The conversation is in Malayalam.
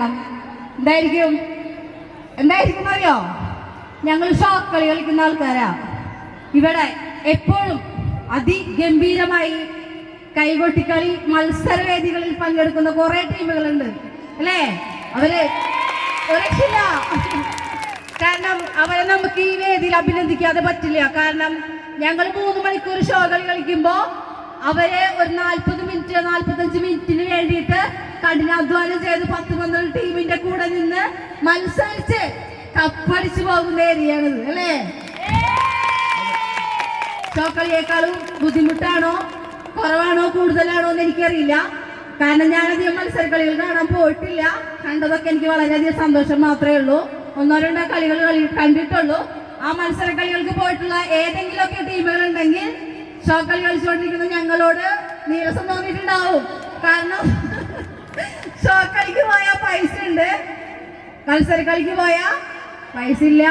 എന്തായിരിക്കും എന്തായിരിക്കും അറിയോ? ഞങ്ങൾ ഷോക്ക് കളി കളിക്കുന്ന ആൾക്കാരാ. ഇവിടെ എപ്പോഴും അതിഗംഭീരമായി കൈകൊട്ടിക്കളി മത്സരവേദികളിൽ പങ്കെടുക്കുന്ന കുറെ ടീമുകളുണ്ട് അല്ലേ? അവര് രക്ഷയില്ല. കാരണം അവരെ നമുക്ക് ഈ വേദിയിൽ അഭിനന്ദിക്കാതെ പറ്റില്ല. കാരണം ഞങ്ങൾ 3 മണിക്കൂർ ഷോ കളി കളിക്കുമ്പോ അവരെ ഒരു 40 മിനിറ്റ് 45 മിനിറ്റിന് വേണ്ടിയിട്ട് കഠിനാധ്വാനം ചെയ്ത് 10-12 ടീമിന്റെ കൂടെ നിന്ന് മത്സരിച്ച് കപ്പടിച്ചു പോകുന്ന ഏരിയയാണിത് അല്ലേ? ഷോ കളിയേക്കാളും ബുദ്ധിമുട്ടാണോ കുറവാണോ കൂടുതലാണോ എന്ന് എനിക്കറിയില്ല. കാരണം ഞാനധികം മത്സരക്കളികൾ കാണാൻ പോയിട്ടില്ല. കണ്ടതൊക്കെ എനിക്ക് വളരെയധികം സന്തോഷം മാത്രമേ ഉള്ളൂ. 1-2 കളികൾ കണ്ടിട്ടുള്ളൂ. ആ മത്സരക്കളികൾക്ക് പോയിട്ടുള്ള ഏതെങ്കിലുമൊക്കെ ടീമുകൾ ഉണ്ടെങ്കിൽ ഷോ കളി കളിച്ചുകൊണ്ടിരിക്കുന്ന ഞങ്ങളോട് നീരസം തോന്നിയിട്ടുണ്ടാവും. കാരണം ഷോ കളിക്ക് പോയാൽ പൈസ ഉണ്ട്, മത്സരക്കളിക്ക് പോയാൽ പൈസ ഇല്ല.